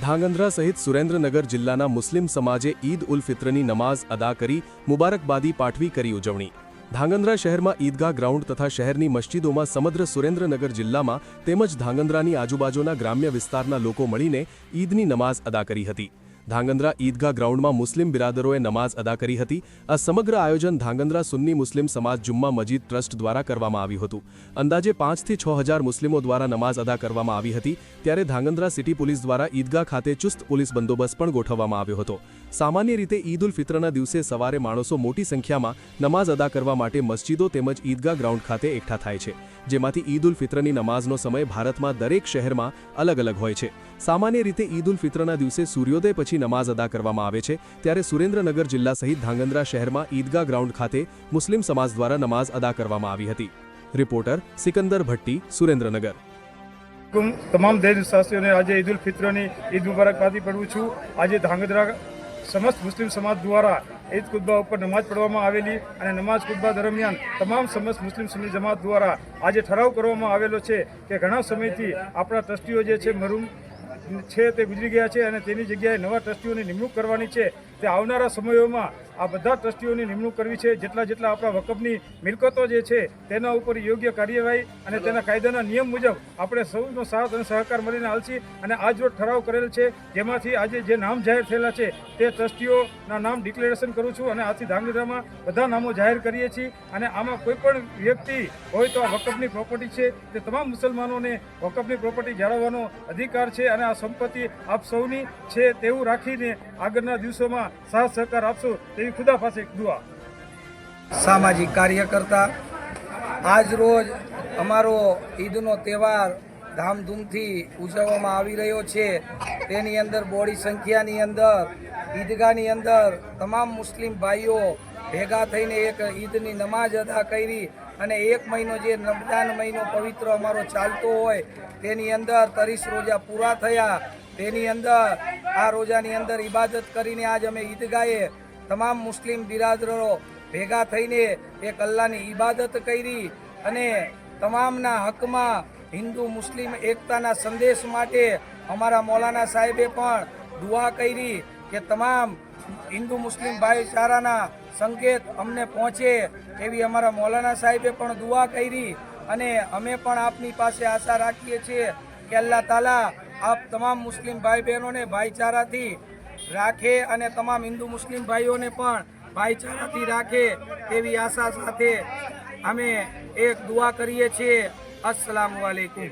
ધાંગધ્રા સહિત સુરેન્દ્રનગર જિલ્લાના મુસ્લિમ સમાજે ઈદ ઉલ ફિત્રની નમાઝ અદા કરી મુબારકબાદી પાઠવી કરી ઉજવણી। ધાંગધ્રા શહેરમાં ઈદગાહ ગ્રાઉન્ડ તથા શહેરની મસ્જિદોમાં સમગ્ર સુરેન્દ્રનગર જિલ્લામાં તેમજ ધાંગધ્રાની આજુબાજુના ગ્રામ્ય વિસ્તારના લોકો મળીને ઈદની નમાઝ અદા કરી હતી। ધાંગધ્રા ઈદગાહ ગ્રાઉન્ડમાં મુસ્લિમ બિરાદરોએ નમાઝ અદા કરી હતી। આ સમગ્ર આયોજન ધાંગધ્રા સુન્ની મુસ્લિમ સમાજ જુમ્મા મસ્જિદ ટ્રસ્ટ દ્વારા કરવામાં આવ્યું હતું। અંદાજે 5 થી 6 હજાર મુસ્લિમો દ્વારા નમાઝ અદા કરવામાં આવી હતી। ત્યારે ધાંગધ્રા સિટી પોલીસ દ્વારા ઈદગાહ ખાતે ચુસ્ત પોલીસ બંદોબસ્ત પણ ગોઠવવામાં આવ્યો હતો। સામાન્ય રીતે ઈદ ઉલ ફિત્રના દિવસે સવારે માણસો મોટી સંખ્યામાં નમાઝ અદા કરવા માટે મસ્જિદો તેમજ ઈદગાહ ગ્રાઉન્ડ ખાતે એકઠા થાય છે, જેમાંથી ઈદ ઉલ ફિત્રની નમાઝનો સમય ભારતમાં દરેક શહેરમાં અલગ અલગ હોય છે। સામાન્ય રીતે ઈદ ઉલ ફિત્રના દિવસે સૂર્યોદય પછી નમાઝ અદા કરવામાં આવે છે, ત્યારે સુરેન્દ્રનગર જિલ્લા સહિત ધાંગધ્રા શહેરમાં ઈદગાહ ગ્રાઉન્ડ ખાતે મુસ્લિમ સમાજ દ્વારા નમાઝ અદા કરવામાં આવી હતી। રિપોર્ટર સિકંદર ભટ્ટી, સુરેન્દ્રનગર। તમામ દેશવાસીઓને આજે ઈદ ઉલ ફિત્રની ઈદ મુબારકબાદી પાઠવું છું। આજે ધાંગધ્રા સમસ્ત મુસ્લિમ સમાજ દ્વારા ઈદ ખુતબા ઉપર નમાઝ પઢવામાં આવેલી અને નમાઝ ખુતબા દરમિયાન તમામ સમસ્ત મુસ્લિમ સુન્ની જમાત દ્વારા આજે ઠરાવ કરવામાં આવેલો છે કે ઘણા સમયથી આપણા ટ્રસ્ટીઓ જે છે મરૂમ છે તે ગુજરી ગયા છે અને તેની જગ્યાએ નવા ટ્રસ્ટીઓની નિમણૂક કરવાની છે। તે આવનારા સમયોમાં આ બધા ટ્રસ્ટીઓની નિમણૂક કરવી છે। જેટલા આપણા વકફની મિલકતો જે છે તેના ઉપર યોગ્ય કાર્યવાહી અને તેના કાયદાના નિયમ મુજબ આપણે સૌનો સાથ અને સહકાર મળીને હાલશી અને આજ રોજ ઠરાવ કરેલ છે, જેમાંથી આજે જે નામ જાહેર થયેલા છે તે ટ્રસ્ટીઓના નામ ડિક્લેરેશન કરું છું અને આથી ધાંગધ્રામાં બધા નામો જાહેર કરીએ છીએ। અને આમાં કોઈ પણ વ્યક્તિ હોય તો આ વકફની પ્રોપર્ટી છે તે તમામ મુસલમાનોને વકફની પ્રોપર્ટી જાળવવાનો અધિકાર છે અને આ સંપત્તિ આપ સૌની છે તેવું રાખીને આગળના દિવસોમાં સાથ સહકાર આપશો તેવી ખુદા પાસે એક દુઆ। સામાજિક કાર્યકર્તા આજ રોજ અમારો ઈદનો તહેવાર ધામધૂમથી ઉજવવામાં આવી રહ્યો છે। તેની અંદર બોડી સંખ્યાની અંદર ઈદગાહની અંદર તમામ મુસ્લિમ ભાઈઓ ભેગા થઈને એક ઈદની નમાઝ અદા કરી અને 1 મહિનો જે રમઝાન મહિનો પવિત્ર અમારો ચાલતો હોય તેની અંદર 30 રોજા પૂરા થયા। તેની અંદર આ રોજાની અંદર ઇબાદત કરીને આજ અમે ઈદગાહે તમામ મુસ્લિમ બિરાદરો ભેગા થઈને એક અલ્લાહની ઇબાદત કરી અને તમામના હકમાં હિન્દુ મુસ્લિમ એકતાના સંદેશ માટે અમારા મૌલાના સાહેબે પણ દુઆ કરી કે તમામ હિન્દુ મુસ્લિમ ભાઈચારાના સંકેત અમને પહોંચે એવી અમારા મૌલાના સાહેબે પણ દુઆ કરી અને અમે પણ આપની પાસે આશા રાખીએ છીએ કે અલ્લાહ તાલા આપ તમામ મુસ્લિમ ભાઈ બહેનોને ભાઈચારાથી રાખે અને તમામ હિન્દુ મુસ્લિમ ભાઈઓને પણ ભાઈચારાથી રાખે તેવી આશા સાથે અમે એક દુઆ કરીએ છીએ। અસ્સલામુ અલૈકુમ।